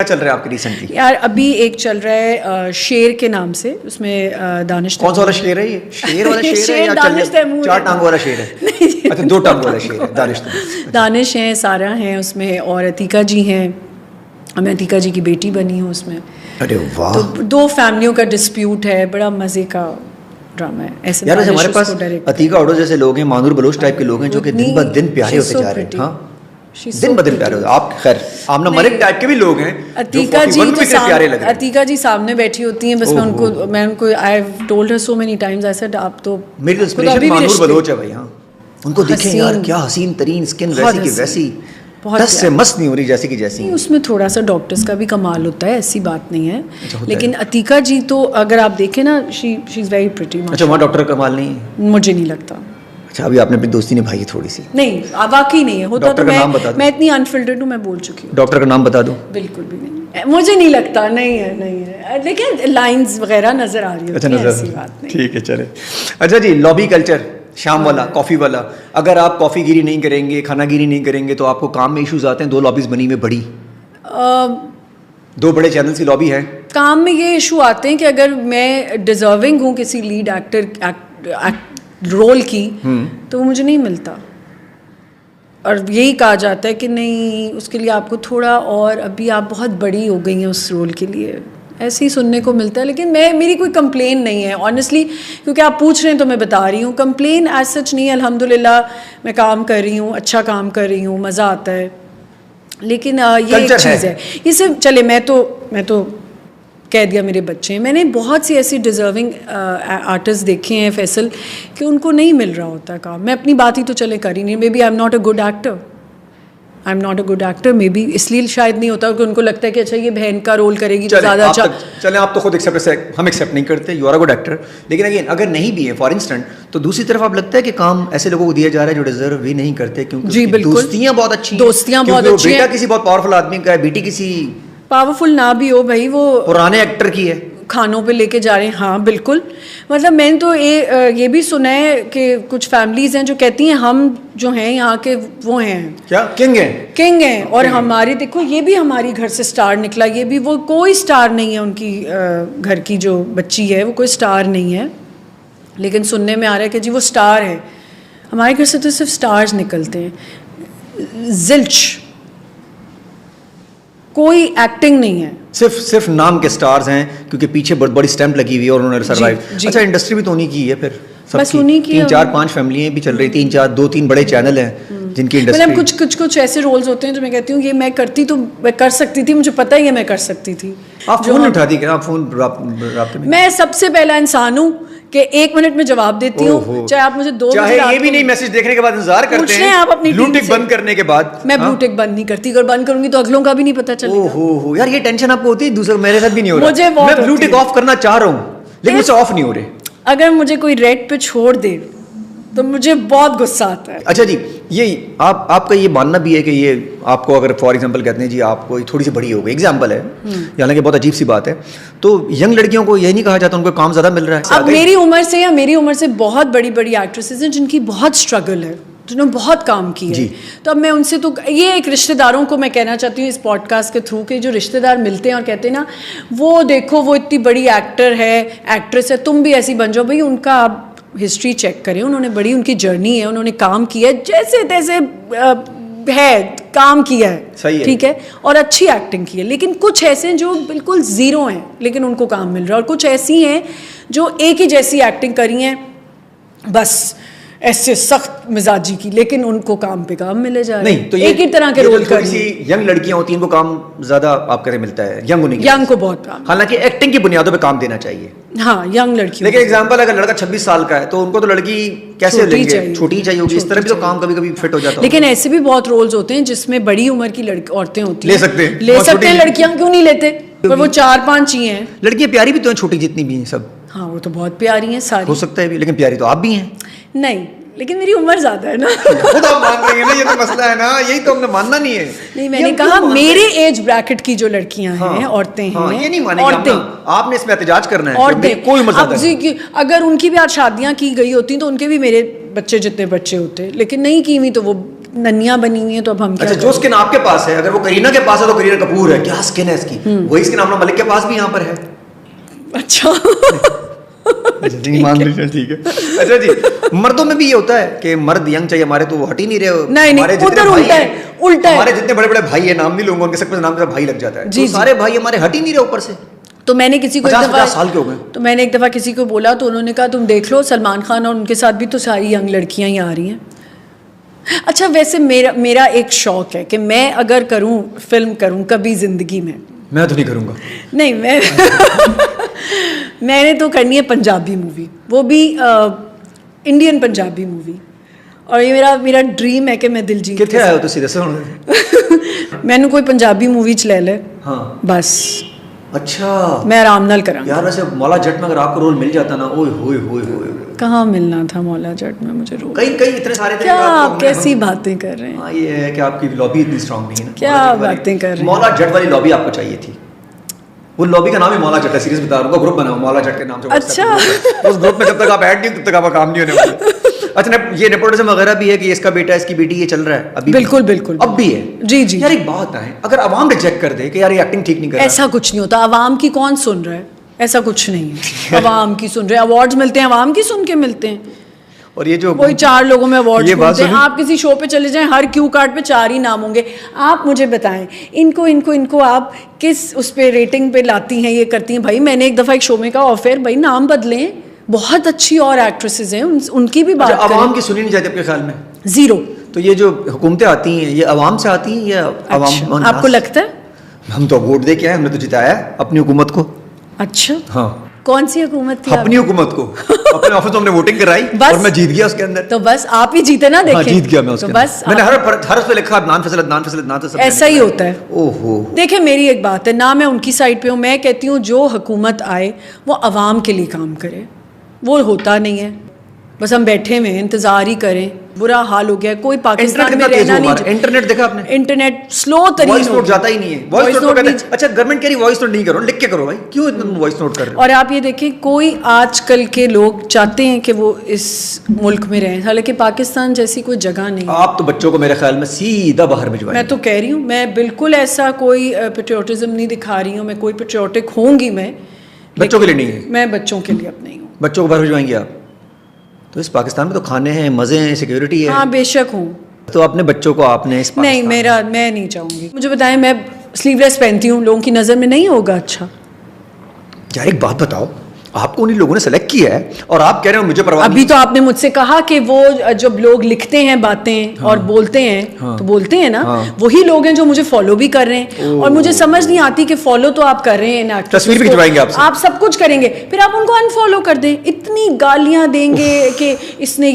चल रहा है आपके रिसेंटली? यार अभी एक चल रहा है शेर के नाम से, उसमें दानिश। कौन सा वाला शेर है ये? शेर वाला शेर है या चार टांग वाला शेर है? अच्छा, 2 टांग वाला शेर है दानिश। दानिश हैं, सारा हैं उसमें, और अतीका जी हैं। मैं अतीका जी की बेटी बनी हूँ उसमें। अरे वाह। तो 2 फैमिलियों का डिस्प्यूट है, बड़ा मजे का ड्रामा है। ऐसे यार हमारे पास अतीका ओडो जैसे लोग हैं, मानूर बलोच टाइप के लोग हैं, जो कि दिन ब दिन प्यारे होते जा रहे हैं। हाँ, दिन ब दिन प्यारे होते। आप खैर आमना मलिक टाइप के भी लोग हैं, अतीका जी तो प्यारे लग रहे हैं। अतीका जी सामने बैठी होती हैं, बस मैं उनको I have told her so many times, I said आप तो मेरी इंस्पिरेशन मानूर बलोच है भाई। हाँ, उनको देखें यार, क्या हसीन तरीन स्किन, वैसी की वैसी, टस से मस्त नहीं हो रही जैसे कि जैसी। नहीं, उसमें थोड़ा सा डॉक्टर्स का भी कमाल होता है, ऐसी बात नहीं है। लेकिन अतीका जी तो अगर आप देखें ना, शी इज़ वेरी प्रिटी। अच्छा, वहाँ डॉक्टर का कमाल नहीं है? मुझे नहीं लगता। अच्छा, अभी आपने अपनी दोस्ती निभाई है थोड़ी सी? नहीं, वाकई नहीं है। होता तो मैं इतनी अनफिल्टर्ड हूँ, मैं बोल चुकी हूँ। डॉक्टर का नाम बता दो। बिल्कुल भी नहीं, मुझे नहीं लगता। नहीं है, लेकिन लाइंस वगैरह नजर आ रही होती है, ऐसी बात नहीं। ठीक है, चले। अच्छा जी, लॉबी कल्चर, शाम वाला, कॉफ़ी वाला, अगर आप कॉफ़ी गिरी नहीं करेंगे, खाना गिरी नहीं करेंगे, तो आपको काम में इश्यूज आते हैं। 2 लॉबीज बनी में बड़ी, 2 बड़े चैनल्स की लॉबी है। काम में ये इशू आते हैं कि अगर मैं डिजर्विंग हूँ किसी लीड एक्टर रोल की, तो वो मुझे नहीं मिलता, और यही कहा जाता है कि नहीं, उसके लिए आपको थोड़ा, और अभी आप बहुत बड़ी हो गई हैं उस रोल के लिए, ऐसे ही सुनने को मिलता है। लेकिन मेरी कोई कंप्लेन नहीं है ऑनेस्टली, क्योंकि आप पूछ रहे हैं तो मैं बता रही हूँ। कंप्लेन एज सच नहीं है, अल्हम्दुलिल्लाह मैं काम कर रही हूँ, अच्छा काम कर रही हूँ, मज़ा आता है। लेकिन ये एक चीज़ है, ये सिर्फ चले, मैं तो कह दिया मेरे बच्चे हैं। मैंने बहुत सी ऐसी डिज़र्विंग आर्टिस्ट देखे हैं फैसल, कि उनको नहीं मिल रहा होता काम। मैं अपनी बात ही तो चले कर ही नहीं, maybe I am not a good actor, maybe इसलिए शायद नहीं होता, क्योंकि उनको लगता है कि अच्छा ये बहन का रोल करेगी तो ज़्यादा अच्छा। चलें, आप तो खुद हम एक्सेप्ट नहीं करते, you are a good actor. लेकिन अगेन, अगर नहीं भी है फॉर इंस्टेंट, तो दूसरी तरफ आप लगता है कि काम ऐसे लोगों को दिया जा रहा है जो डिजर्व भी नहीं करते, क्योंकि दोस्तियाँ बहुत अच्छी हैं, बेटा किसी बहुत पावरफुल आदमी का है, बेटी किसी पावरफुल ना भी हो भाई, वो पुराने एक्टर की है, खानों पे लेके जा रहे हैं। हाँ बिल्कुल, मतलब मैंने तो ये भी सुना है कि कुछ फैमिलीज हैं जो कहती हैं हम जो हैं यहाँ के वो हैं, क्या किंग हैं, और हमारी देखो ये भी हमारी घर से स्टार निकला, ये भी, वो कोई स्टार नहीं है, उनकी घर की जो बच्ची है वो कोई स्टार नहीं है, लेकिन सुनने में आ रहा है कि जी वो स्टार है। हमारे घर से तो सिर्फ स्टार्स निकलते हैं, जिल्च, कोई एक्टिंग नहीं है, सिर्फ नाम के स्टार्स हैं, क्योंकि पीछे बहुत बड़ी स्टैंप लगी हुई है और उन्होंने सर्वाइव। अच्छा, इंडस्ट्री भी तो उन्हीं की है फिर, बस उन्हीं की 3-4-5 फैमिलियाँ भी चल रही, 2-3 बड़े चैनल हैं जिनकी इंडस्ट्री। मतलब कुछ ऐसे रोल्स होते हैं जो मैं कहती हूँ ये मैं करती तो मैं कर सकती थी, मुझे पता ही है मैं कर सकती थी। आप फोन उठाती क्या? आप फोन राब्ते में? मैं सबसे पहला इंसान हूँ कि 1 मिनट में जवाब देती हूँ, चाहे आप मुझे 2 चाहे ये भी नहीं मैसेज देखने के बाद इंतजार करते हैं, आप अपनी ब्लू टिक बंद करने के बाद। मैं ब्लू टिक बंद नहीं करती, अगर बंद करूंगी तो अगलों का भी नहीं पता चलेगा। ओहो यार, ये टेंशन आपको होती है? दूसरा मेरे साथ भी नहीं हो रहा, मुझे मैं ब्लू टिक ऑफ करना चाह रहा हूँ, लेकिन मुझसे ऑफ नहीं हो रहे। अगर मुझे कोई रेड पे छोड़ दे तो मुझे बहुत गुस्सा आता है। अच्छा जी, ये आपका ये मानना भी है कि ये आपको, अगर फॉर एग्जांपल कहते हैं जी आपको थोड़ी सी बड़ी हो गई, एग्जांपल है, हालांकि बहुत अजीब सी बात है, तो यंग लड़कियों को ये नहीं कहा जाता उनको काम ज़्यादा मिल रहा है? अब मेरी उम्र से बहुत बड़ी एक्ट्रेसेस हैं जिनकी बहुत स्ट्रगल है, जिन्होंने बहुत काम किया है, तो अब मैं उनसे तो ये एक रिश्तेदारों को मैं कहना चाहती हूँ इस पॉडकास्ट के थ्रू कि जो रिश्तेदार मिलते हैं और कहते हैं ना, वो देखो वो इतनी बड़ी एक्टर है, एक्ट्रेस है, तुम भी ऐसी बन जाओ, भाई उनका आप हिस्ट्री चेक करें, उन्होंने बड़ी, उनकी जर्नी है, उन्होंने काम किया है, जैसे तैसे है, काम किया है, सही है, ठीक है, और अच्छी एक्टिंग की है। लेकिन कुछ ऐसे हैं जो बिल्कुल ज़ीरो हैं लेकिन उनको काम मिल रहा है, और कुछ ऐसी हैं जो एक ही जैसी एक्टिंग करी हैं, बस ऐसे सख्त मिजाजी की, लेकिन उनको काम पे काम मिले जा रहे हैं। नहीं तो एक ही तरह के रोल कर सी यंग लड़कियां होती हैं, इनको काम ज्यादा आप कहते मिलता है, यंग को बहुत काम, हालांकि एक्टिंग की बुनियादों पे काम देना चाहिए। हाँ, यंग लड़की। लेकिन एग्जांपल, अगर लड़का 26 साल का है तो उनको तो लड़की कैसे लेंगे, छोटी चाहिए होगी, इस तरह भी तो काम कभी कभी फिट हो जाता है। लेकिन ऐसे भी बहुत रोल्स होते हैं जिसमें बड़ी उम्र की औरतें होती हैं, ले सकते हैं, लड़कियां क्यों नहीं लेते? पर वो 4-5 ही हैं। लड़कियां प्यारी भी तो हैं, छोटी जितनी भी हैं सब। हाँ, वो तो बहुत प्यारी हैं सारी, हो सकता है भी, लेकिन प्यारी तो आप भी हैं। नहीं, लेकिन मेरी उम्र ज्यादा है ना। खुद आप मान रही हैं ना, ये तो मसला है ना, यही तो हमने मानना नहीं है। नहीं, मैंने कहा मेरे एज ब्रैकेट की जो लड़कियां हैं, औरतें हैं, ये नहीं मानेंगे, आपने इसमें एहतजाज करना है, औरतें कोई उम्र ज्यादा नहीं। अगर उनकी भी आज शादियां की गई होती तो उनके भी मेरे बच्चे जितने बच्चे होते, लेकिन नहीं की हुई तो वो नन्नियां बनी हुई है तो अब हम क्या अच्छा, जो स्किन आपके पास है, अगर वो करीना के पास है तो करीना कपूर है, क्या स्किन है इसकी, वही स्किन अमना मलिक के पास भी यहाँ पर है। अच्छा नहीं मान लीजिए, ठीक है। अच्छा जी, मर्दों में भी ये होता है कि मर्द यंग चाहिए, हमारे तो हट ही नहीं रहे। नहीं, उधर उल्टा है, उल्टा है। हमारे जितने बड़े बड़े भाई है, नाम नहीं लूंगा उनके, सबके नाम के साथ भाई लग जाता है, तो सारे भाई हमारे हट ही नहीं रहे ऊपर से। तो मैंने किसी को 50 साल के हो गए, तो मैंने एक दफ़ा किसी को बोला तो उन्होंने कहा तुम देख लो सलमान खान और उनके साथ भी तो सारी यंग लड़कियां ही आ रही हैं। अच्छा, वैसे मेरा एक शौक है कि मैं अगर करूं, फिल्म करूं कभी ज़िंदगी में, मैं तो नहीं करूंगा। नहीं, मैंने तो करनी है पंजाबी मूवी, वो भी इंडियन पंजाबी मूवी, और ये मेरा ड्रीम है कि मैं दिलजीत कितने आए हो तो सीधे से मैंने कोई पंजाबी मूवी च ले ले, हाँ बस। अच्छा, मैं आराम नाल करांगी यार। वैसे मौला जट में अगर आपको रोल मिल जाता ना, ओए होए होए होए, कहाँ मिलना था मौला जट में मुझे रोल? कई इतने सारे थे। क्या आप कैसी बातें कर रहे हैं? हाँ, ये है कि आपकी लॉबी इतनी स्ट्रांग नहीं है ना। क्या बातें कर रहे हैं? मौला जट वाली लॉबी आपको चाहिए थी। वो लॉबी का नाम ही मौला जट है, सीरियस बता रहा हूँ, ग्रुप बनाओ मौला जट के नाम से। अच्छा, उस ग्रुप में जब तक आप ऐड नहीं, तब तक आपका काम नहीं होने वाला। अच्छा, ये नेपोटिज्म वगैरह भी है कि इसका बेटा, इसकी बेटी, ये चल रहा है अभी? बिल्कुल बिल्कुल, अब भी है। जी जी। यार एक बात है, अगर अवाम रिजेक्ट कर दे कि यार ये एक्टिंग ठीक नहीं कर रहा, ऐसा कुछ नहीं होता। अवाम की कौन सुन रहा है? ऐसा कुछ नहीं है। अवाम की सुन रहे हैं, अवार्ड्स मिलते हैं, अवाम की सुन के मिलते हैं। और ये जो वही 4 लोगों में अवार्ड्स मिलते हैं। आप किसी शो पे चले जाएं, हर क्यू कार्ड पे 4 ही नाम होंगे। आप मुझे बताएं, इनको आप किस उस पे रेटिंग पे लाती हैं, ये करती हैं? भाई मैंने एक दफ़ा एक शो में कहा, ऑफर भाई नाम बदलें, बहुत अच्छी और एक्ट्रेसेस हैं, उनकी भी बात करें। अवाम की सुनी नहीं जाती आपके ख्याल में? 0। तो ये जो हुकूमतें आती हैं, ये अवाम से आती हैं या अवाम? आपको लगता है? हम तो वोट दे के आए, हमने तो जिताया अपनी हुकूमत को। अच्छा, हाँ। कौन सी हुकूमत थी? अपनी हुकूमत को। अपने ऑफिस में हमने वोटिंग कराई और मैं जीत गया उसके अंदर। तो बस आप ही जीते ना, देखें। हाँ, जीत गया मैं उसके तो बस मैंने हर उस पे लिखा अदनान फैसल, अदनान फैसल, अदनान फैसल। ऐसा ही होता है। ओहो। देखिए, मेरी एक बात है ना, मैं उनकी साइड पे हूँ। मैं कहती हूँ जो हुकूमत आए वो अवाम के लिए काम करे, वो होता नहीं है। बस हम बैठे हुए इंतजार ही करें। बुरा हाल हो गया, कोई पाकिस्तान में रहना नहीं। इंटरनेट देखा आपने? इंटरनेट स्लो तरीके वॉइस नोट जाता ही नहीं है। वॉइस नोट नहीं। अच्छा, गवर्नमेंट कह रही वॉइस नोट नहीं करो, लिख के करो भाई, क्यों इतना वॉइस नोट कर रहे हो? और आप ये देखिए, कोई आजकल के लोग चाहते हैं कि वो इस मुल्क में रहें, हालांकि पाकिस्तान जैसी कोई जगह नहीं। आप तो बच्चों को मेरे ख्याल में सीधा बाहर भिजवाएं। मैं तो कह रही हूँ, मैं बिल्कुल ऐसा कोई पेट्रियोटिज्म नहीं दिखा रही हूँ। मैं कोई पेट्रियोटिक होंगी मैं, बच्चों के लिए नहीं है। मैं बच्चों के लिए अब नहीं हूँ। बच्चों को बाहर भिजवाएंगे आप? तो इस पाकिस्तान में तो खाने हैं, मजे हैं, सिक्योरिटी है। हाँ बेशक हूँ। तो अपने बच्चों को आपने इस नहीं, मैं नहीं चाहूँगी। मुझे बताएं, मैं स्लीवलेस पहनती हूँ, लोगों की नज़र में नहीं होगा अच्छा? यार एक बात बताओ, आपको उन्हीं लोगों ने सेलेक्ट किया है और आप कह रहे हो मुझे परवाह अभी तो आपने मुझसे कहा कि वो जब लोग लिखते हैं बातें और बोलते हैं, तो बोलते हैं ना, वही लोग हैं जो मुझे फॉलो भी कर रहे हैं। और मुझे समझ नहीं आती कि फॉलो तो आप कर रहे हैं ना, तस्वीर भी खिंचवाएंगे आपसे, आप सब कुछ करेंगे, फिर आप उनको अनफॉलो कर दें। इतनी गालियां देंगे कि इसने